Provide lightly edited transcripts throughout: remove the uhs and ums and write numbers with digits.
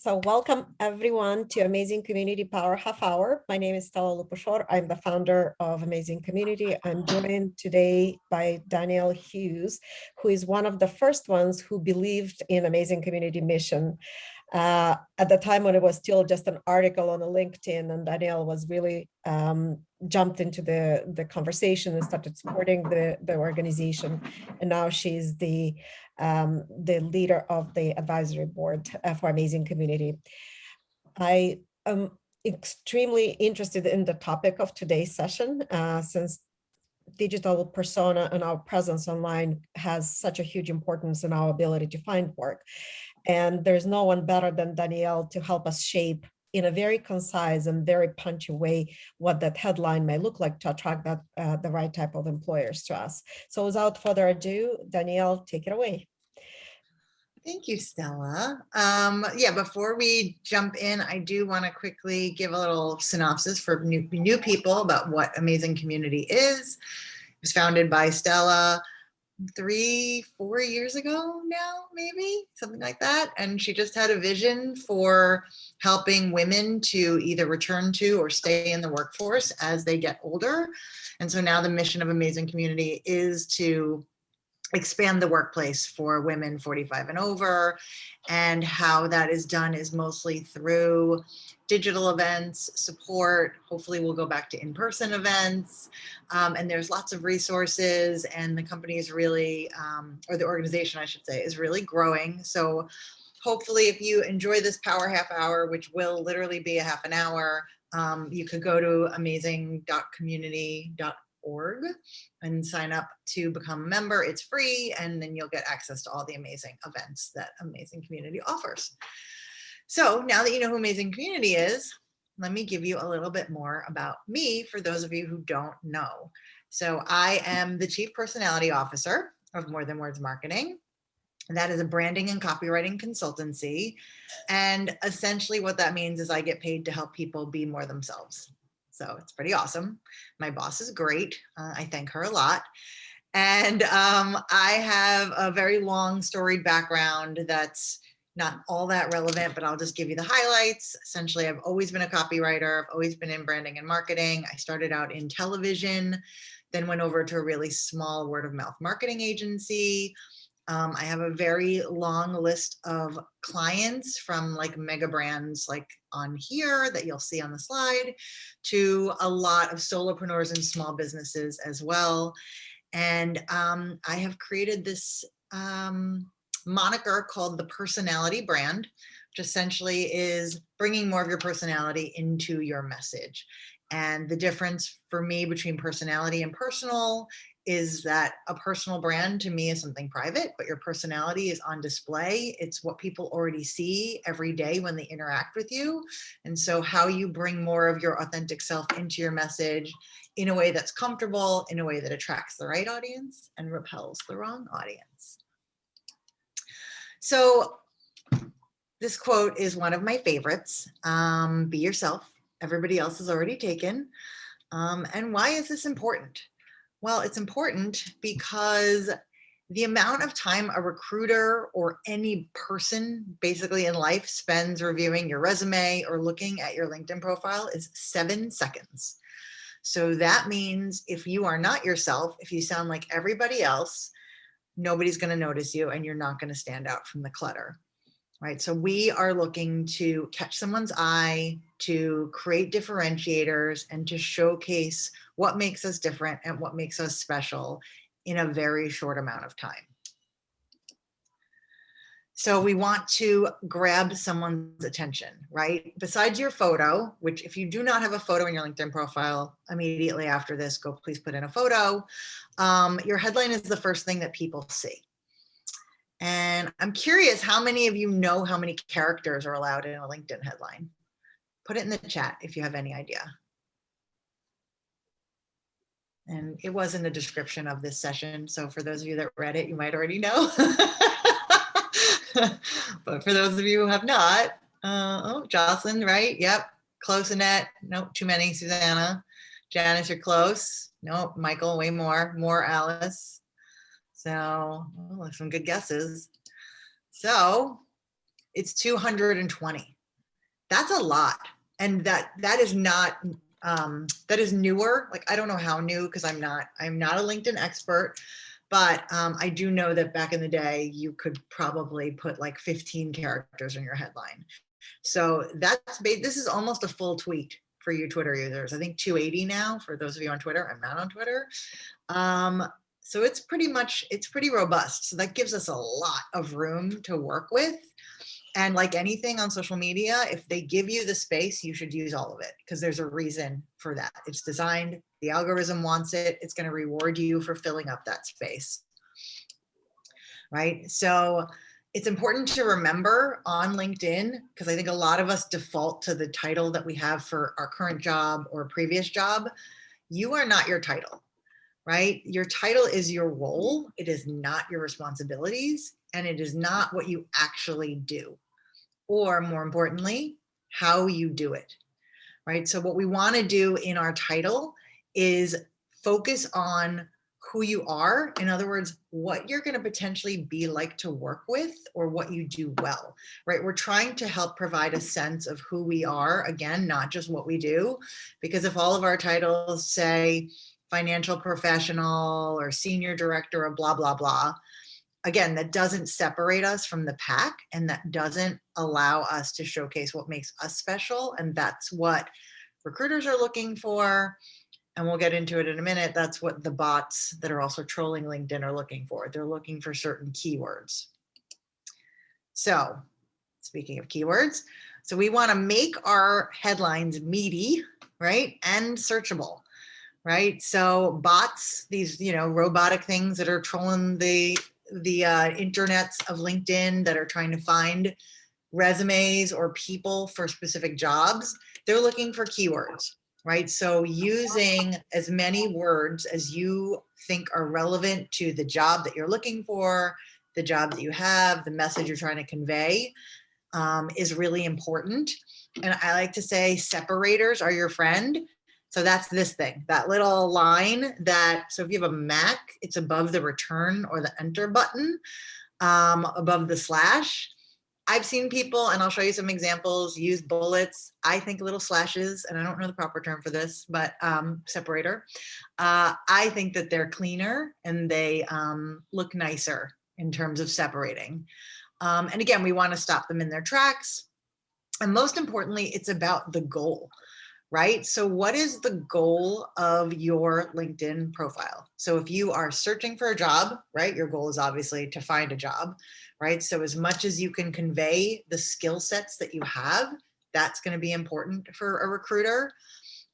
So welcome everyone to Amazing Community Power Half Hour. My name is Stella Lupushor. I'm the founder of Amazing Community. I'm joined today by Danielle Hughes, who is one of the first ones who believed in Amazing Community mission. At the time when it was still just an article on a LinkedIn, and Danielle was really jumped into the conversation and started supporting the organization. And now she's the leader of the advisory board for Amazing Community. I am extremely interested in the topic of today's session, since digital persona and our presence online has such a huge importance in our ability to find work. And there's no one better than Danielle to help us shape in a very concise and very punchy way what that headline may look like to attract that the right type of employers to us. So without further ado, Danielle, take it away. Thank you, Stella. Before we jump in, I do want to quickly give a little synopsis for new people about what Amazing Community is. It was founded by Stella 3-4 years ago now, maybe something like that. And she just had a vision for helping women to either return to or stay in the workforce as they get older. And so now the mission of Amazing Community is to expand the workplace for women 45 and over. And how that is done is mostly through digital events, support. Hopefully we'll go back to in-person events. And there's lots of resources, and the company is really, or the organization I should say, is really growing. So hopefully if you enjoy this Power Half Hour, which will literally be a half an hour, you could go to amazing.community.org and sign up to become a member. It's free, and then you'll get access to all the amazing events that Amazing Community offers. So now that you know who Amazing Community is, let me give you a little bit more about me for those of you who don't know. So I am the Chief Personality Officer of More Than Words Marketing. And that is a branding and copywriting consultancy. And essentially what that means is I get paid to help people be more themselves. So it's pretty awesome. My boss is great. I thank her a lot. And I have a very long storied background that's not all that relevant, but I'll just give you the highlights. Essentially, I've always been a copywriter. I've always been in branding and marketing. I started out in television, then went over to a really small word of mouth marketing agency. I have a very long list of clients, from like mega brands like on here that you'll see on the slide, to a lot of solopreneurs and small businesses as well. And I have created this moniker called the personality brand, which essentially is bringing more of your personality into your message. And the difference for me between personality and personal is that a personal brand to me is something private, but your personality is on display. It's what people already see every day when they interact with you. And so how you bring more of your authentic self into your message in a way that's comfortable, in a way that attracts the right audience and repels the wrong audience. So this quote is one of my favorites. Be yourself. Everybody else is already taken. And why is this important? Well, it's important because the amount of time a recruiter or any person basically in life spends reviewing your resume or looking at your LinkedIn profile is 7 seconds. So that means if you are not yourself, if you sound like everybody else, nobody's going to notice you and you're not going to stand out from the clutter. Right. So we are looking to catch someone's eye, to create differentiators, and to showcase what makes us different and what makes us special in a very short amount of time. So we want to grab someone's attention, right? Besides your photo, which if you do not have a photo in your LinkedIn profile, immediately after this, go please put in a photo. Your headline is the first thing that people see. And I'm curious how many of you know how many characters are allowed in a LinkedIn headline? Put it in the chat if you have any idea. And it was in the description of this session. So for those of you that read it, you might already know. But for those of you who have not, oh, Jocelyn, right? Yep. Close, Annette. Nope, too many. Susanna. Janice, you're close. Nope. Michael, way more. More Alice. So some good guesses. So It's 220. That's a lot. And that is not, that is newer. Like, I don't know how new, because I'm not a LinkedIn expert, but I do know that back in the day, you could probably put like 15 characters in your headline. So this is almost a full tweet for you Twitter users. I think 280 now for those of you on Twitter. I'm not on Twitter. So it's pretty robust. So that gives us a lot of room to work with. And like anything on social media, if they give you the space, you should use all of it, because there's a reason for that. It's designed, the algorithm wants it. It's going to reward you for filling up that space. Right? So it's important to remember on LinkedIn, because I think a lot of us default to the title that we have for our current job or previous job. You are not your title, right? Your title is your role. It is not your responsibilities, and it is not what you actually do, or more importantly, how you do it, right? So what we want to do in our title is focus on who you are. In other words, what you're going to potentially be like to work with, or what you do well, right? We're trying to help provide a sense of who we are, again, not just what we do, because if all of our titles say financial professional or senior director or blah, blah, blah, again, that doesn't separate us from the pack, and that doesn't allow us to showcase what makes us special. And that's what recruiters are looking for. And we'll get into it in a minute. That's what the bots that are also trolling LinkedIn are looking for. They're looking for certain keywords. So speaking of keywords, so we want to make our headlines meaty, right? And searchable, right? So bots, these, robotic things that are trolling the internets of LinkedIn, that are trying to find resumes or people for specific jobs, they're looking for keywords, right? So using as many words as you think are relevant to the job that you're looking for, the job that you have, the message you're trying to convey, is really important. And I like to say separators are your friend. So that's this thing, that little line so if you have a Mac, it's above the return or the enter button, above the slash. I've seen people, and I'll show you some examples, use bullets. I think little slashes, and I don't know the proper term for this, but separator. I think that they're cleaner and they look nicer in terms of separating. And again, we want to stop them in their tracks. And most importantly, it's about the goal, right? So what is the goal of your LinkedIn profile? So if you are searching for a job, right, your goal is obviously to find a job, right? So as much as you can convey the skill sets that you have, that's going to be important for a recruiter.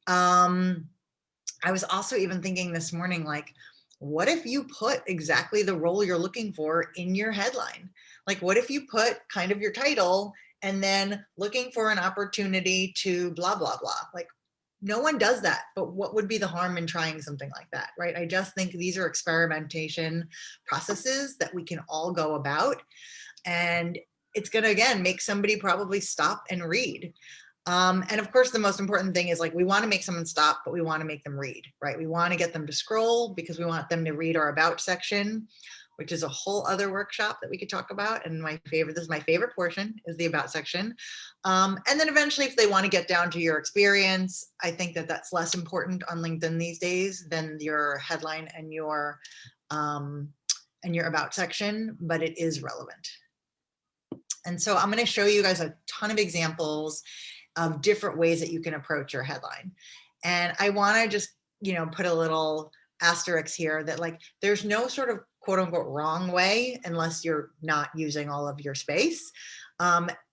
I was also even thinking this morning, like, what if you put exactly the role you're looking for in your headline? Like, what if you put kind of your title and then looking for an opportunity to blah, blah, blah? Like, no one does that, but what would be the harm in trying something like that, right? I just think these are experimentation processes that we can all go about. And it's going to, again, make somebody probably stop and read. And of course, the most important thing is, like, we want to make someone stop, but we want to make them read, right? We want to get them to scroll because we want them to read our about section, which is a whole other workshop that we could talk about. And this is my favorite portion, is the about section. And then eventually, if they want to get down to your experience, I think that that's less important on LinkedIn these days than your headline and your about section, but it is relevant. And so I'm going to show you guys a ton of examples of different ways that you can approach your headline. And I want to just, put a little asterisk here that, like, there's no sort of quote unquote wrong way unless you're not using all of your space.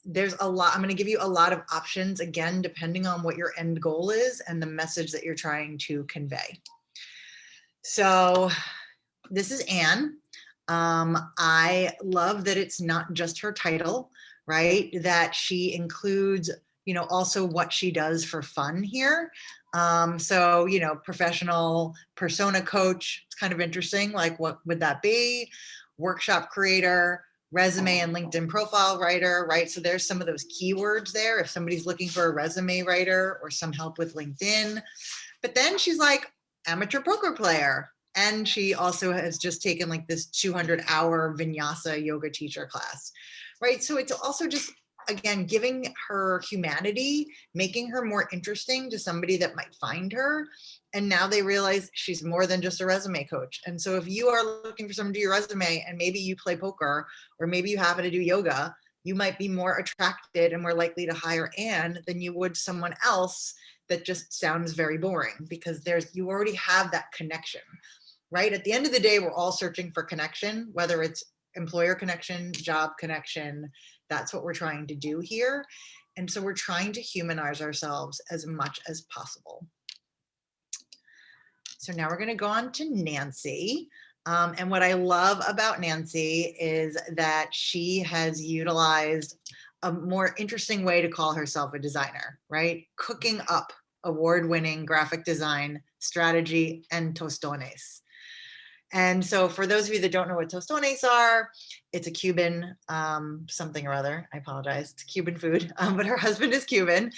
There's a lot, I'm going to give you a lot of options, again, depending on what your end goal is and the message that you're trying to convey. So this is Anne. I love that it's not just her title, right? That she includes, also what she does for fun here. So, professional persona coach, it's kind of interesting. Like, what would that be? Workshop creator, resume and LinkedIn profile writer, right? So there's some of those keywords there if somebody's looking for a resume writer or some help with LinkedIn. But then she's like, amateur poker player, And she also has just taken like this 200-hour vinyasa yoga teacher class, right? So it's also just, again, giving her humanity, making her more interesting to somebody that might find her. And now they realize she's more than just a resume coach. And so if you are looking for someone to do your resume and maybe you play poker or maybe you happen to do yoga, you might be more attracted and more likely to hire Anne than you would someone else that just sounds very boring, because you already have that connection, right? At the end of the day, we're all searching for connection, whether it's employer connection, job connection. That's what we're trying to do here. And so we're trying to humanize ourselves as much as possible. So now we're going to go on to Nancy. And what I love about Nancy is that she has utilized a more interesting way to call herself a designer, right? Cooking up award-winning graphic design strategy and tostones. And so for those of you that don't know what tostones are, it's a Cuban something or other. I apologize. It's Cuban food, but her husband is Cuban.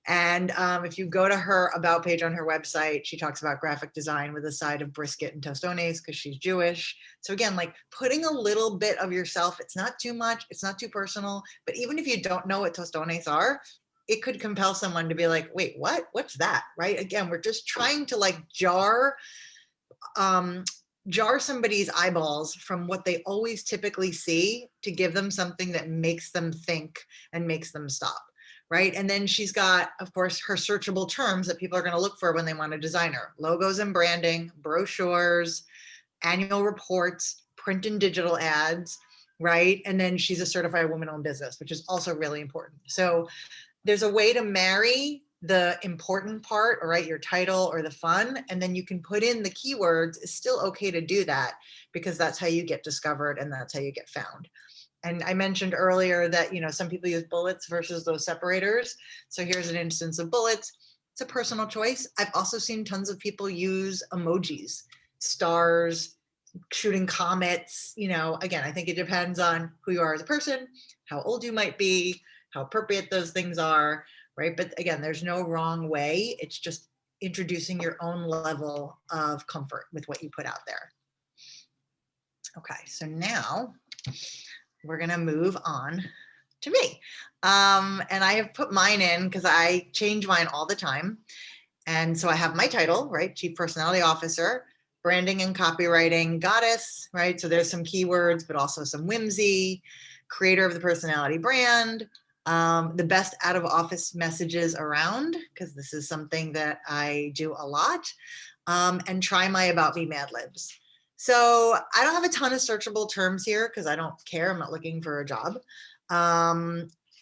And if you go to her about page on her website, she talks about graphic design with a side of brisket and tostones because she's Jewish. So again, like putting a little bit of yourself, it's not too much, it's not too personal, but even if you don't know what tostones are, it could compel someone to be like, wait, what? What's that? Right? Again, we're just trying to like jar somebody's eyeballs from what they always typically see to give them something that makes them think and makes them stop. Right. And then she's got, of course, her searchable terms that people are going to look for when they want a designer: logos and branding, brochures, annual reports, print and digital ads. Right. And then she's a certified woman-owned business, which is also really important. So there's a way to marry the important part, all right, your title or the fun, and then you can put in the keywords. It's still okay to do that because that's how you get discovered and that's how you get found. And I mentioned earlier that, some people use bullets versus those separators. So here's an instance of bullets. It's a personal choice. I've also seen tons of people use emojis, stars, shooting comets. Again, I think it depends on who you are as a person, how old you might be, how appropriate those things are, right? But again, there's no wrong way. It's just introducing your own level of comfort with what you put out there. Okay, so now we're gonna move on to me. And I have put mine in because I change mine all the time. And so I have my title, right? Chief Personality Officer, branding and copywriting goddess, right? So there's some keywords, but also some whimsy, creator of the personality brand, the best out of office messages around, because this is something that I do a lot, and try my about me Mad Libs. So I don't have a ton of searchable terms here because I don't care. I'm not looking for a job.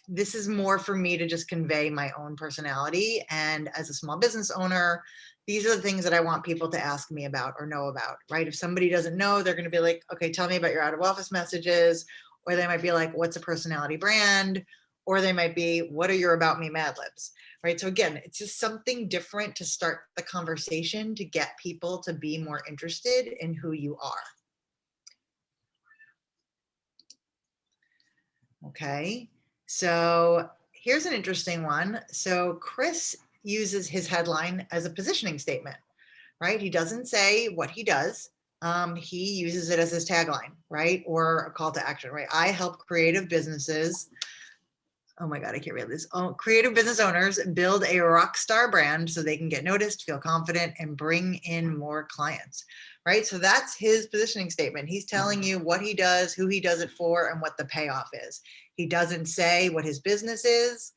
This is more for me to just convey my own personality. And as a small business owner, these are the things that I want people to ask me about or know about, right? If somebody doesn't know, they're going to be like, okay, tell me about your out of office messages. Or they might be like, what's a personality brand? Or they might be, what are your about me Mad Libs, right? So again, it's just something different to start the conversation to get people to be more interested in who you are. Okay, so here's an interesting one. So Chris uses his headline as a positioning statement, right? He doesn't say what he does. He uses it as his tagline, right? Or a call to action, right? I help creative businesses. Oh my God, I can't read this. Oh, creative business owners build a rock star brand so they can get noticed, feel confident, and bring in more clients, right? So that's his positioning statement. He's telling you what he does, who he does it for, and what the payoff is. He doesn't say what his business is.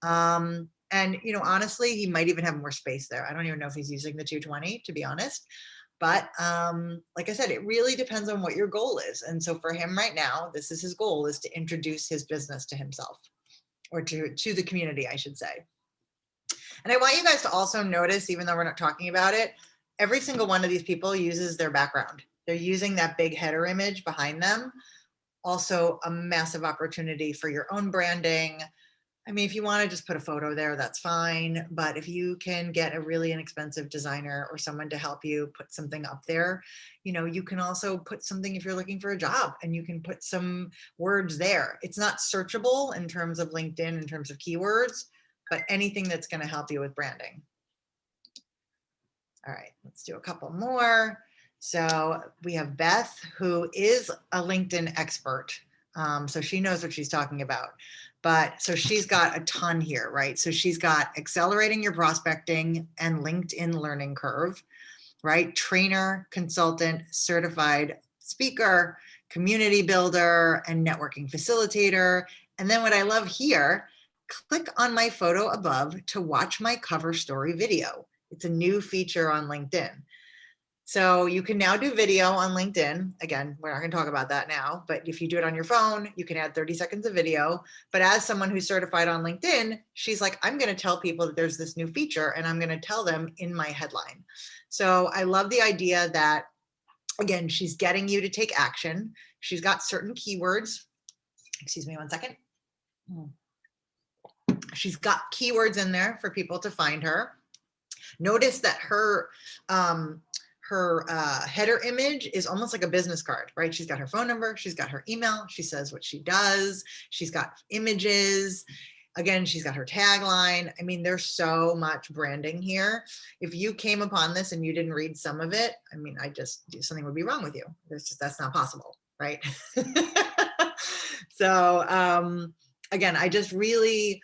And, honestly, he might even have more space there. I don't even know if he's using the 220, to be honest. But like I said, it really depends on what your goal is. And so for him right now, this is his goal, is to introduce his business to himself. Or to the community, I should say. And I want you guys to also notice, even though we're not talking about it, every single one of these people uses their background. They're using that big header image behind them. Also a massive opportunity for your own branding. I mean, if you want to just put a photo there, that's fine. But if you can get a really inexpensive designer or someone to help you put something up there, you can also put something if you're looking for a job, and you can put some words there. It's not searchable in terms of LinkedIn, in terms of keywords, but anything that's going to help you with branding. All right, let's do a couple more. So we have Beth, who is a LinkedIn expert. So she knows what she's talking about. But so she's got a ton here, right? So she's got accelerating your prospecting and LinkedIn learning curve, right? Trainer, consultant, certified speaker, community builder, and networking facilitator. And then what I love here, click on my photo above to watch my cover story video. It's a new feature on LinkedIn. So you can now do video on LinkedIn. Again, we're not going to talk about that now, but if you do it on your phone, you can add 30 seconds of video. But as someone who's certified on LinkedIn, she's like, I'm going to tell people that there's this new feature and I'm going to tell them in my headline. So I love the idea that, again, she's getting you to take action. She's got certain keywords. Excuse me one second. She's got keywords in there for people to find her. Notice that her header image is almost like a business card, right? She's got her phone number, she's got her email, she says what she does, she's got images. Again, she's got her tagline. I mean, there's so much branding here. If you came upon this and you didn't read some of it, I mean, something would be wrong with you. That's not possible, right? So again, I just really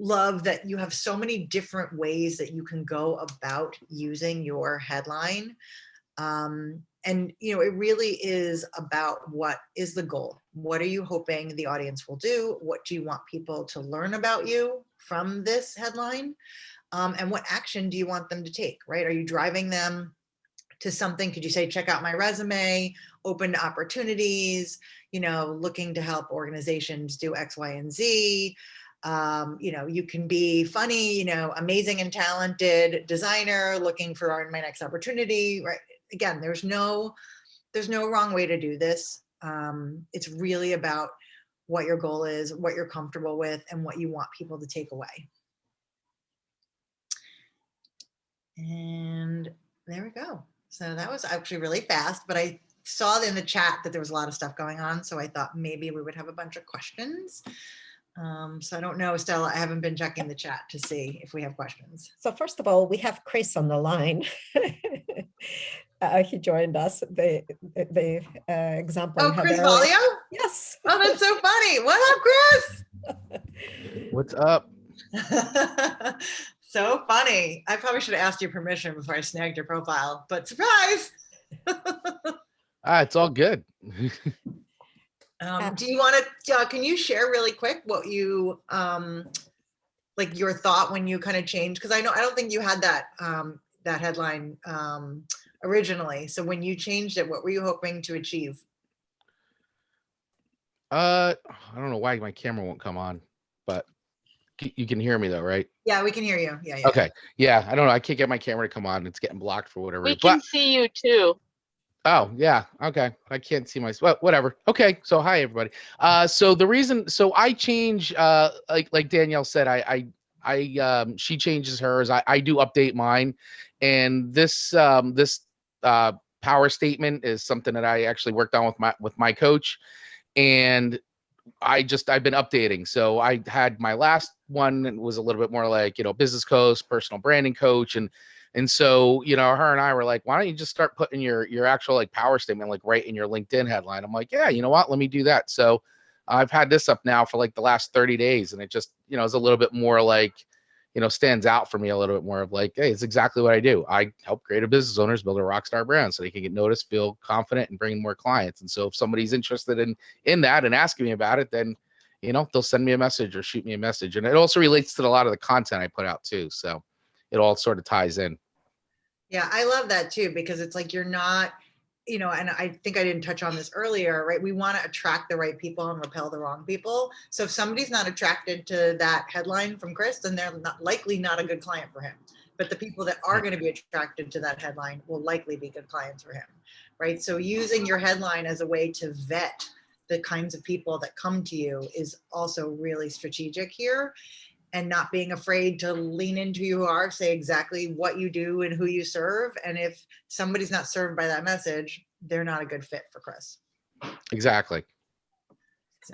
love that you have so many different ways that you can go about using your headline. And it really is about what is the goal? What are you hoping the audience will do? What do you want people to learn about you from this headline? And what action do you want them to take, right? Are you driving them to something? Could you say, check out my resume, open to opportunities, looking to help organizations do X, Y, and Z. You can be funny, amazing and talented designer looking for my next opportunity, right? Again, there's no wrong way to do this. It's really about what your goal is, what you're comfortable with, and what you want people to take away. And there we go. So that was actually really fast, but I saw in the chat that there was a lot of stuff going on. So I thought maybe we would have a bunch of questions. So I don't know, Stella, I haven't been checking the chat to see if we have questions. So first of all, we have Chris on the line. He joined us, the example. Oh, Chris Valio? Yes. Oh, that's so funny. What up, Chris? What's up? So funny. I probably should have asked your permission before I snagged your profile, but surprise. It's all good. Do you want to, can you share really quick what you, like your thought when you kind of changed? Because I don't think you had that, that headline originally. So when you changed it, what were you hoping to achieve? I don't know why my camera won't come on, but you can hear me though, right? Yeah, we can hear you. Yeah. Okay. Yeah. I don't know. I can't get my camera to come on. It's getting blocked for whatever. We can see you too. Oh yeah. Okay. I can't see my, whatever. Okay. So hi everybody. So the reason, so I change, like Danielle said, she changes hers. I do update mine, and this power statement is something that I actually worked on with my coach, and I've been updating. So I had my last one was a little bit more like, business coach, personal branding coach. And so, her and I were like, why don't you just start putting your actual like power statement, like right in your LinkedIn headline? I'm like, yeah, you know what? Let me do that. So I've had this up now for like the last 30 days. And it just, is a little bit more like, stands out for me a little bit more of like, hey, it's exactly what I do. I help creative business owners build a rock star brand so they can get noticed, feel confident, and bring more clients. And so if somebody's interested in that and asking me about it, then, they'll send me a message or shoot me a message. And it also relates to a lot of the content I put out too. So it all sort of ties in. Yeah, I love that too, because it's like you're not, and I think I didn't touch on this earlier, right? We want to attract the right people and repel the wrong people. So if somebody's not attracted to that headline from Chris, then they're likely not a good client for him. But the people that are going to be attracted to that headline will likely be good clients for him, right? So using your headline as a way to vet the kinds of people that come to you is also really strategic here. And not being afraid to lean into who you are, say exactly what you do and who you serve. And if somebody's not served by that message, they're not a good fit for Chris. Exactly. So,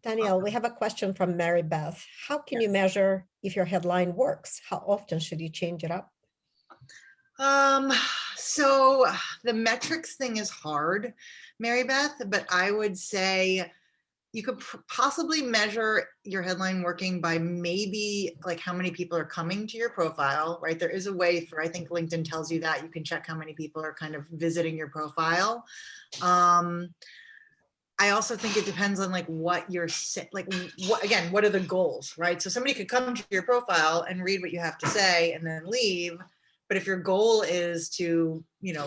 Danielle, we have a question from Mary Beth. How can you measure if your headline works? How often should you change it up? So the metrics thing is hard, Mary Beth, but I would say you could possibly measure your headline working by maybe like how many people are coming to your profile, right? There is a way for, I think LinkedIn tells you that you can check how many people are kind of visiting your profile. I also think it depends on like what you're like, what are the goals, right? So somebody could come to your profile and read what you have to say and then leave. But if your goal is to,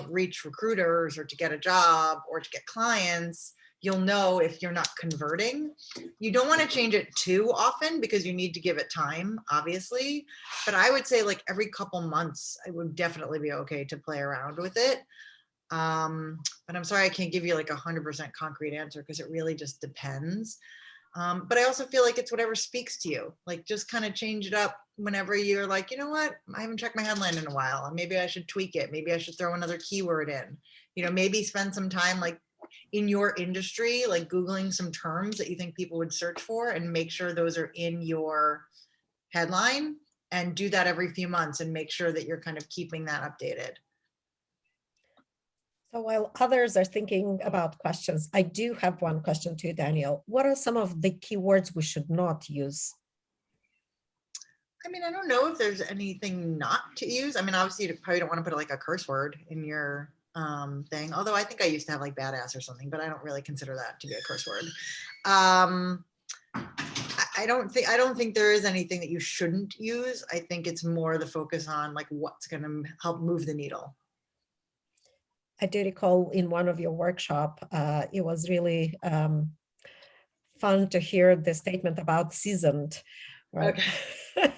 reach recruiters or to get a job or to get clients, you'll know if you're not converting. You don't want to change it too often because you need to give it time, obviously. But I would say like every couple months, it would definitely be okay to play around with it. But I'm sorry, I can't give you like 100% concrete answer because it really just depends. But I also feel like it's whatever speaks to you. Like just kind of change it up whenever you're like, you know what, I haven't checked my headline in a while, and maybe I should tweak it. Maybe I should throw another keyword in. Maybe spend some time like in your industry, like Googling some terms that you think people would search for, and make sure those are in your headline. And do that every few months, and make sure that you're kind of keeping that updated. So while others are thinking about questions, I do have one question to you, Daniel. What are some of the keywords we should not use? I mean, I don't know if there's anything not to use. I mean, obviously, you probably don't want to put like a curse word in your thing. Although I think I used to have like badass or something, but I don't really consider that to be a curse word. I don't think there is anything that you shouldn't use. I think it's more the focus on like what's going to help move the needle. I do recall in one of your workshop, it was really fun to hear the statement about seasoned, right? Okay.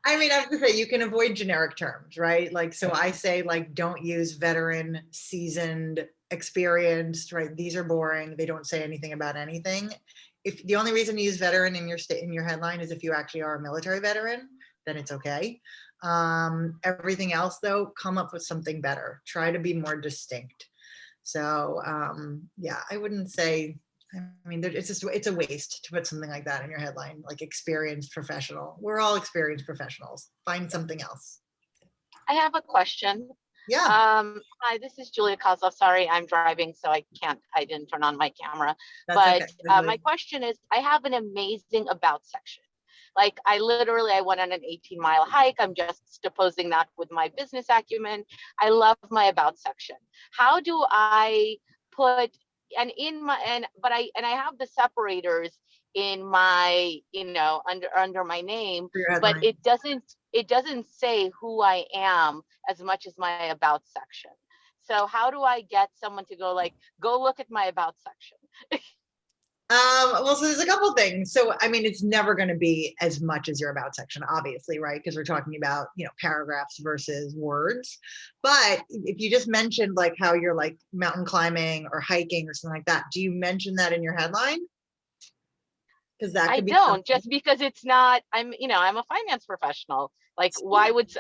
I mean, I have to say, you can avoid generic terms, right? Like, so I say like, don't use veteran, seasoned, experienced, right? These are boring. They don't say anything about anything. If the only reason you use veteran in your headline is if you actually are a military veteran, then it's okay. Everything else though, come up with something better. Try to be more distinct. So yeah, I wouldn't say, I mean, it's a waste to put something like that in your headline, like experienced professional. We're all experienced professionals. Find something else. I have a question. Yeah. Hi, this is Julia Kozlov. Sorry, I'm driving, so I didn't turn on my camera. That's but my question is, I have an amazing about section. Like I went on an 18-mile hike. I'm just opposing that with my business acumen. I love my about section. How do I put, and in my, but I have the separators in my, under my name, but it doesn't say who I am as much as my about section. So how do I get someone to go look at my about section? Well, so there's a couple things. So, I mean, it's never going to be as much as your about section, obviously, right? Because we're talking about, paragraphs versus words. But if you just mentioned like how you're like mountain climbing or hiking or something like that, do you mention that in your headline? Because that could be something. Just because it's not, I'm a finance professional. Like, why would,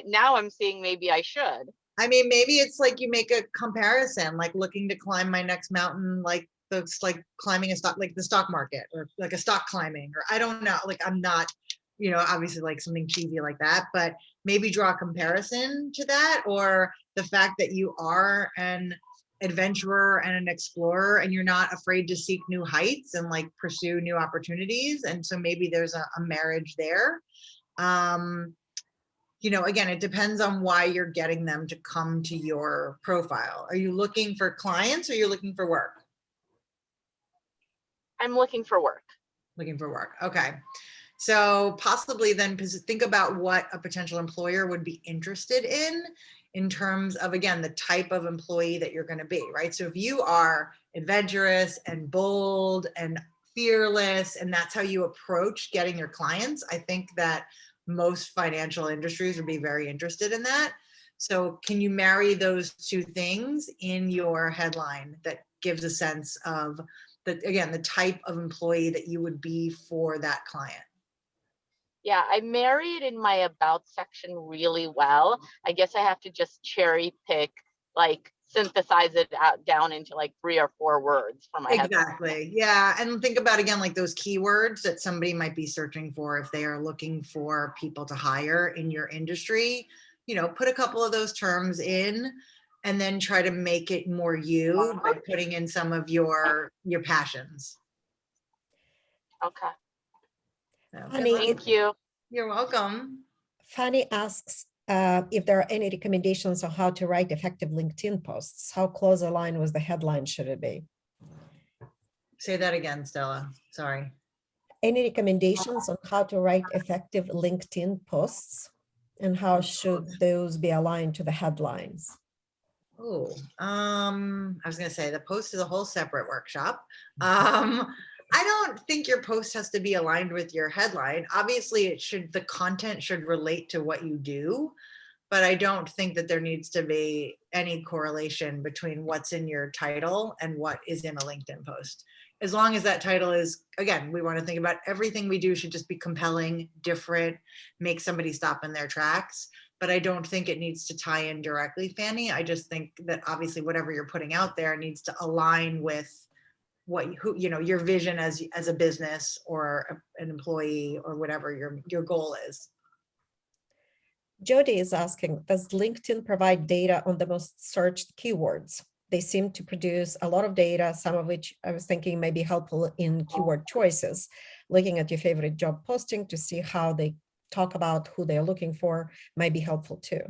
now I'm seeing maybe I should. I mean, maybe it's like you make a comparison, like looking to climb my next mountain, like it's like climbing a stock, like the stock market, or like a stock climbing, or I don't know, like I'm not, obviously like something cheesy like that, but maybe draw a comparison to that, or the fact that you are an adventurer and an explorer and you're not afraid to seek new heights and like pursue new opportunities. And so maybe there's a marriage there. Again, it depends on why you're getting them to come to your profile. Are you looking for clients or are you looking for work? I'm looking for work. Looking for work. Okay. So possibly then think about what a potential employer would be interested in terms of, again, the type of employee that you're going to be, right? So if you are adventurous and bold and fearless, and that's how you approach getting your clients, I think that most financial industries would be very interested in that. So can you marry those two things in your headline that gives a sense of the type of employee that you would be for that client? Yeah, I marry it in my about section really well. I guess I have to just cherry pick, like synthesize it out down into like 3 or 4 words for my Exactly. headline. Yeah. And think about, again, like those keywords that somebody might be searching for if they are looking for people to hire in your industry. Put a couple of those terms in. and then try to make it more you by putting in some of your passions. Okay. So, good Honey, luck. Thank you. You're welcome. Fanny asks if there are any recommendations on how to write effective LinkedIn posts. How close a line with the headline should it be? Say that again, Stella. Sorry. Any recommendations on how to write effective LinkedIn posts, and how should those be aligned to the headlines? Oh, I was gonna say the post is a whole separate workshop. I don't think your post has to be aligned with your headline. Obviously, the content should relate to what you do, but I don't think that there needs to be any correlation between what's in your title and what is in a LinkedIn post. As long as that title is, again, we want to think about everything we do should just be compelling, different, make somebody stop in their tracks. But I don't think it needs to tie in directly, Fanny. I just think that obviously whatever you're putting out there needs to align with your vision as a business or an employee or whatever your goal is. Jody is asking, does LinkedIn provide data on the most searched keywords? They seem to produce a lot of data, some of which I was thinking may be helpful in keyword choices. Looking at your favorite job posting to see how they talk about who they're looking for might be helpful too.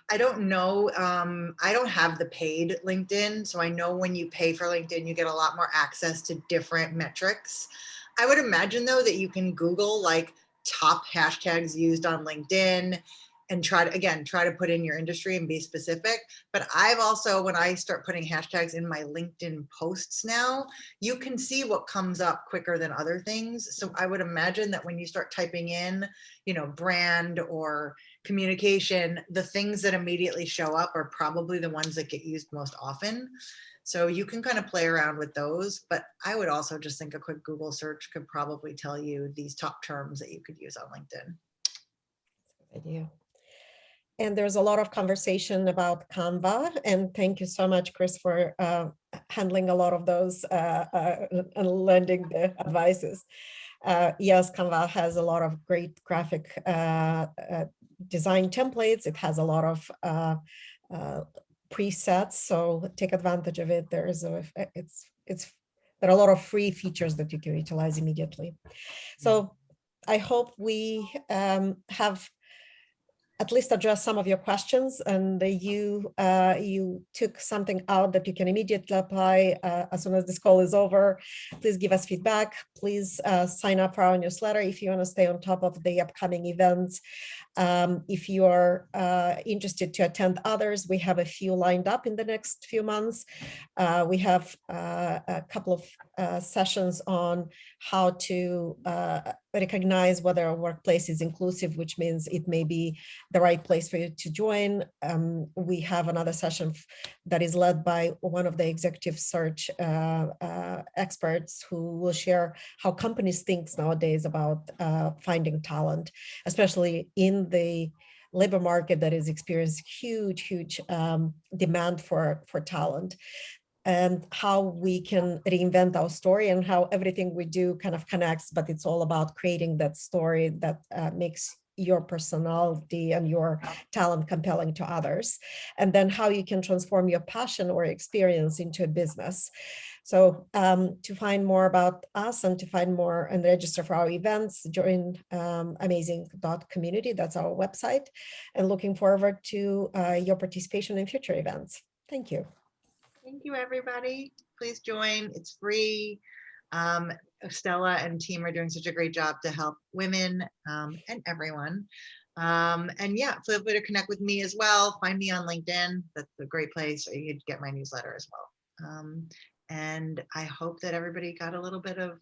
I don't know. I don't have the paid LinkedIn. So I know when you pay for LinkedIn, you get a lot more access to different metrics. I would imagine though that you can Google like top hashtags used on LinkedIn and try to put in your industry and be specific. But I've also, when I start putting hashtags in my LinkedIn posts now, you can see what comes up quicker than other things. So I would imagine that when you start typing in, brand or communication, the things that immediately show up are probably the ones that get used most often. So you can kind of play around with those, but I would also just think a quick Google search could probably tell you these top terms that you could use on LinkedIn. Good idea. And there's a lot of conversation about Canva, and thank you so much, Chris, for handling a lot of those and lending the advices. Yes, Canva has a lot of great graphic design templates. It has a lot of presets, so take advantage of it. There are a lot of free features that you can utilize immediately. So I hope we have at least address some of your questions, and you took something out that you can immediately apply as soon as this call is over. Please give us feedback. Please sign up for our newsletter if you want to stay on top of the upcoming events. If you are interested to attend others, we have a few lined up in the next few months. We have a couple of sessions on how to recognize whether a workplace is inclusive, which means it may be the right place for you to join. We have another session that is led by one of the executive search experts who will share how companies think nowadays about finding talent, especially in the labor market that is experiencing huge demand for talent, and how we can reinvent our story and how everything we do kind of connects, but it's all about creating that story that makes your personality and your talent compelling to others, and then how you can transform your passion or experience into a business. So to find more about us and to find more and register for our events, join amazing.community. That's our website, and looking forward to your participation in future events. Thank you. Thank you, everybody. Please join. It's free. Stella and team are doing such a great job to help women and everyone. And yeah, feel free to connect with me as well. Find me on LinkedIn. That's a great place. You could get my newsletter as well. And I hope that everybody got a little bit of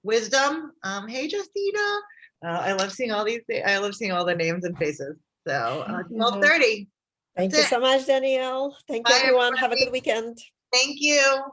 wisdom. Hey, Justina. I love seeing all these things. I love seeing all the names and faces. So 12:30. Thank you so much, Danielle. Thank you, Bye, everyone. Have a everybody. good weekend. Thank you.